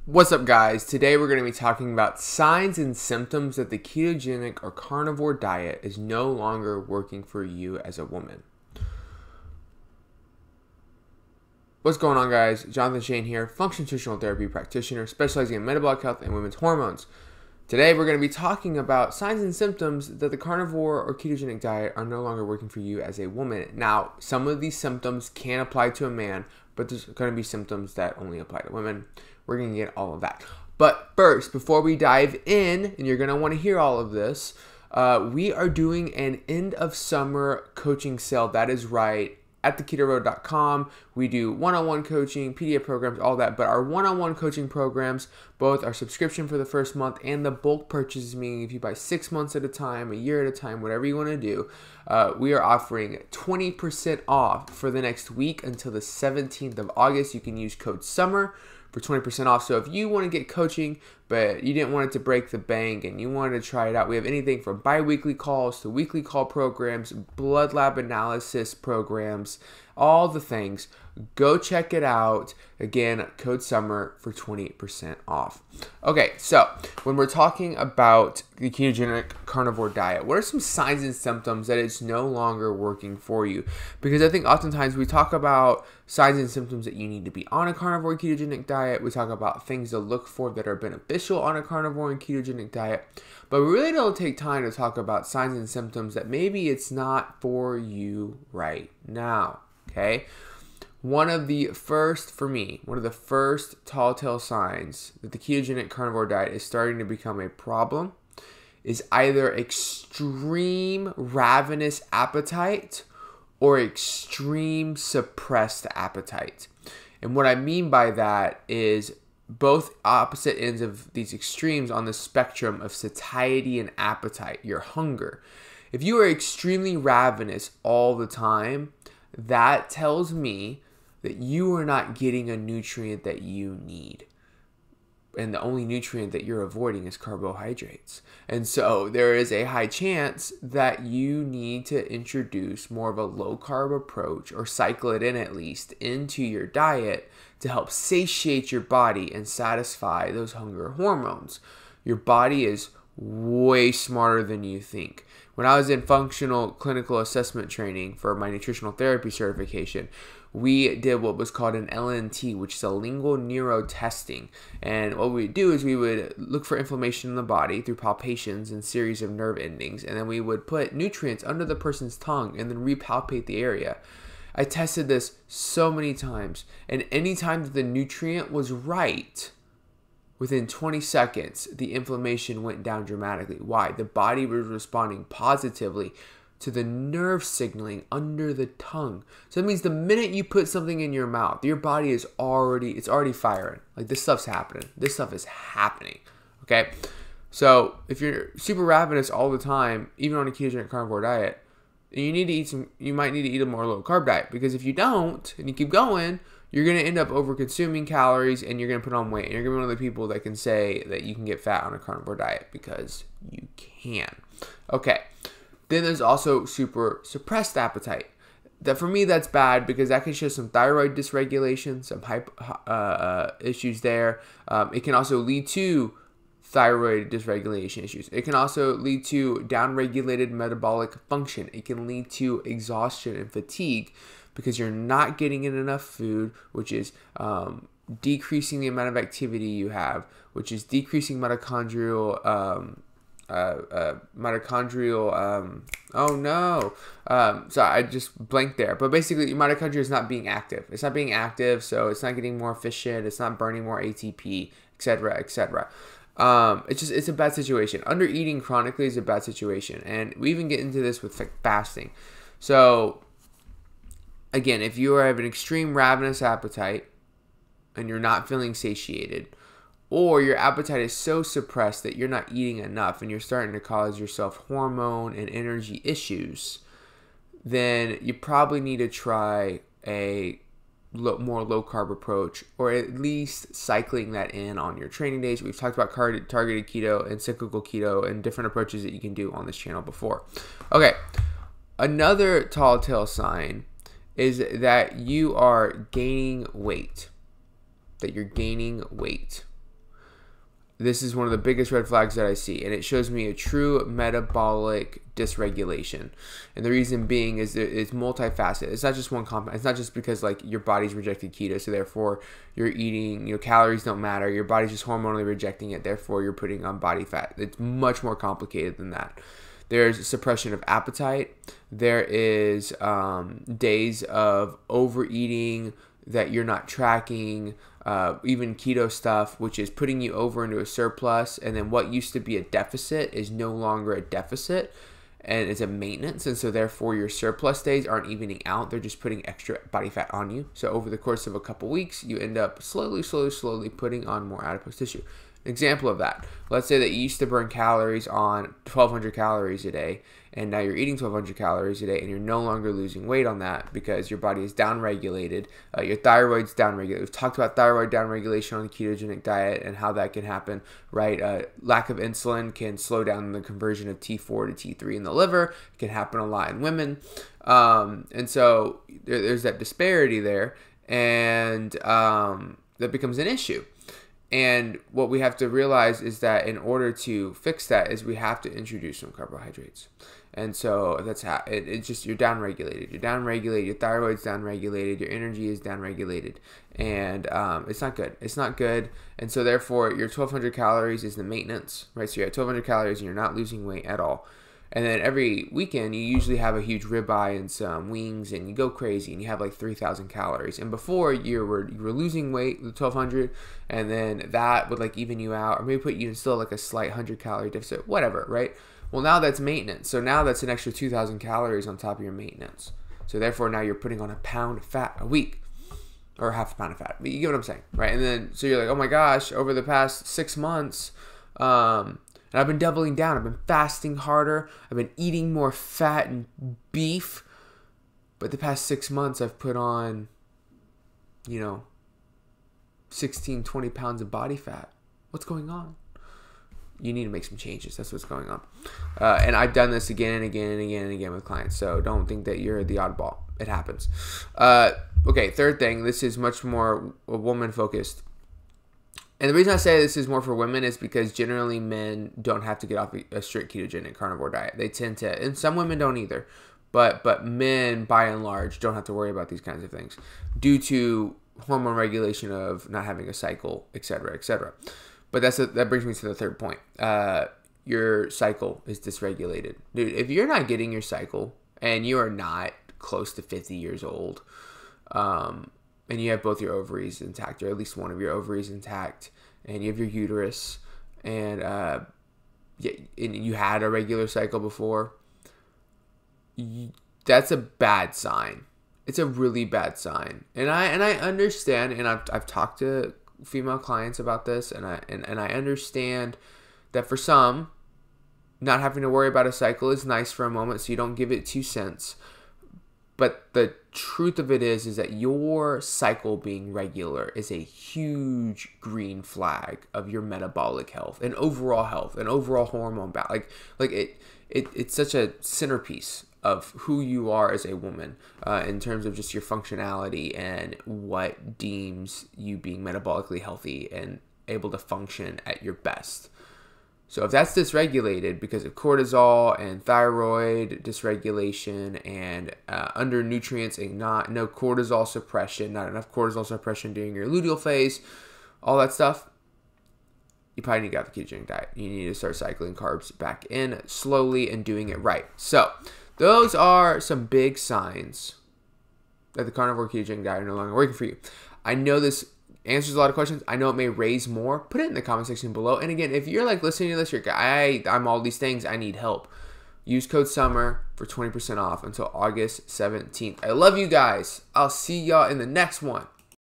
What's up, guys? Today we're going to be talking about signs and symptoms that the ketogenic or carnivore diet is no longer working for you as a woman. What's going on, guys? Jonathan Shane here, functional nutritional therapy practitioner specializing in metabolic health and women's hormones. Today we're going to be talking about signs and symptoms that the carnivore or ketogenic diet are no longer working for you as a woman. Now, some of these symptoms can apply to a man, but there's going to be symptoms that only apply to women. We're going to get all of that. But first, before we dive in, and you're going to want to hear all of this, we are doing an end of summer coaching sale. That is right. At theketoroad.com, we do one-on-one coaching, PDF programs, all that. But our one-on-one coaching programs, both our subscription for the first month and the bulk purchases, meaning if you buy 6 months at a time, a year at a time, whatever you want to do, we are offering 20% off for the next week until the 17th of August. You can use code SUMMER for 20% off. So if you want to get coaching, but you didn't want it to break the bank and you wanted to try it out, we have anything from bi-weekly calls to weekly call programs, blood lab analysis programs, all the things. Go check it out. Again, code SUMMER for 20% off. Okay, so when we're talking about the ketogenic carnivore diet, what are some signs and symptoms that it's no longer working for you? Because I think oftentimes we talk about signs and symptoms that you need to be on a carnivore ketogenic diet. We talk about things to look for that are beneficial on a carnivore and ketogenic diet. But we really don't take time to talk about signs and symptoms that maybe it's not for you right now. Okay? One of the first tall tale signs that the ketogenic carnivore diet is starting to become a problem is either extreme ravenous appetite or extreme suppressed appetite. And what I mean by that is both opposite ends of these extremes on the spectrum of satiety and appetite, your hunger. If you are extremely ravenous all the time, that tells me that you are not getting a nutrient that you need. And the only nutrient that you're avoiding is carbohydrates. And so there is a high chance that you need to introduce more of a low carb approach, or cycle it in at least, into your diet to help satiate your body and satisfy those hunger hormones. Your body is way smarter than you think. When I was in functional clinical assessment training for my nutritional therapy certification, we did what was called an LNT, which is a lingual neuro testing. And what we would do is we would look for inflammation in the body through palpations and series of nerve endings. And then we would put nutrients under the person's tongue and then repalpate the area. I tested this so many times. And anytime that the nutrient was right, within 20 seconds, the inflammation went down dramatically. Why? The body was responding positively to the nerve signaling under the tongue. So that means the minute you put something in your mouth, your body is already firing. Like, this stuff's happening. This stuff is happening. Okay? So if you're super ravenous all the time, even on a ketogenic carnivore diet, you might need to eat a more low carb diet, because if you don't and you keep going, you're going to end up over consuming calories and you're going to put on weight. And you're going to be one of the people that can say that you can get fat on a carnivore diet, because you can. Okay. Then there's also super suppressed appetite. That, for me, that's bad, because that can show some thyroid dysregulation, some issues there. It can also lead to thyroid dysregulation issues. It can also lead to downregulated metabolic function. It can lead to exhaustion and fatigue, because you're not getting in enough food, which is decreasing the amount of activity you have, which is decreasing mitochondrial so I just blanked there. But basically, your mitochondria is not being active. It's not being active, so it's not getting more efficient. It's not burning more ATP, etc., etc. It's a bad situation. Under eating chronically is a bad situation, and we even get into this with fasting. So again, if you have an extreme ravenous appetite and you're not feeling satiated, or your appetite is so suppressed that you're not eating enough and you're starting to cause yourself hormone and energy issues, then you probably need to try a more low carb approach, or at least cycling that in on your training days. We've talked about targeted keto and cyclical keto and different approaches that you can do on this channel before. Okay, another tall tale sign is that you are gaining weight. this is one of the biggest red flags that I see, and it shows me a true metabolic dysregulation. And the reason being is that it's multifaceted. It's not just one compound. It's not just because like your body's rejected keto, so therefore you're eating, calories don't matter. Your body's just hormonally rejecting it, therefore you're putting on body fat. It's much more complicated than that. There's suppression of appetite. There is days of overeating that you're not tracking. Even keto stuff, which is putting you over into a surplus, and then what used to be a deficit is no longer a deficit, and it's a maintenance, and so therefore your surplus days aren't evening out. They're just putting extra body fat on you. So over the course of a couple weeks, you end up slowly putting on more adipose tissue. An example of that, let's say that you used to burn calories on 1,200 calories a day, and now you're eating 1,200 calories a day, and you're no longer losing weight on that because your body is downregulated. Your thyroid's downregulated. We've talked about thyroid downregulation on the ketogenic diet and how that can happen, right? Lack of insulin can slow down the conversion of T4 to T3 in the liver. It can happen a lot in women. And so there's that disparity there, and that becomes an issue. And what we have to realize is that in order to fix that is we have to introduce some carbohydrates. And so that's how it's just, you're downregulated. You're downregulated. Your thyroid's downregulated. Your energy is downregulated. And it's not good. It's not good. And so therefore your 1,200 calories is the maintenance, right? So you're at 1,200 calories and you're not losing weight at all. And then every weekend, you usually have a huge ribeye and some wings, and you go crazy, and you have like 3,000 calories. And before, you were losing weight with 1,200, and then that would like even you out, or maybe put you in still like a slight 100-calorie deficit, whatever, right? Well, now that's maintenance. So now that's an extra 2,000 calories on top of your maintenance. So therefore, now you're putting on a pound of fat a week, or half a pound of fat. But you get what I'm saying, right? And then, so you're like, oh my gosh, over the past 6 months, and I've been doubling down. I've been fasting harder. I've been eating more fat and beef. But the past 6 months, I've put on, 16, 20 pounds of body fat. What's going on? You need to make some changes. That's what's going on. And I've done this again and again and again and again with clients. So don't think that you're the oddball. It happens. Okay, third thing. This is much more woman-focused. And the reason I say this is more for women is because generally men don't have to get off a strict ketogenic carnivore diet. They tend to, and some women don't either, but men by and large don't have to worry about these kinds of things due to hormone regulation of not having a cycle, etc., etc. But that brings me to the third point. Your cycle is dysregulated. Dude, if you're not getting your cycle and you are not close to 50 years old, and you have both your ovaries intact, or at least one of your ovaries intact, and you have your uterus, and you had a regular cycle before, that's a bad sign. It's a really bad sign. And I understand, and I've talked to female clients about this, and I understand that for some, not having to worry about a cycle is nice for a moment, so you don't give it 2 cents. But the truth of it is that your cycle being regular is a huge green flag of your metabolic health and overall hormone balance. It's such a centerpiece of who you are as a woman in terms of just your functionality and what deems you being metabolically healthy and able to function at your best. So if that's dysregulated because of cortisol and thyroid dysregulation and undernutrients and no cortisol suppression, not enough cortisol suppression during your luteal phase, all that stuff, you probably need to get off the ketogenic diet. You need to start cycling carbs back in slowly and doing it right. So those are some big signs that the carnivore ketogenic diet are no longer working for you. I know this answers a lot of questions. I know it may raise more. Put it in the comment section below. And again, if you're like listening to this, you're like, I'm all these things. I need help. Use code SUMMER for 20% off until August 17th. I love you guys. I'll see y'all in the next one.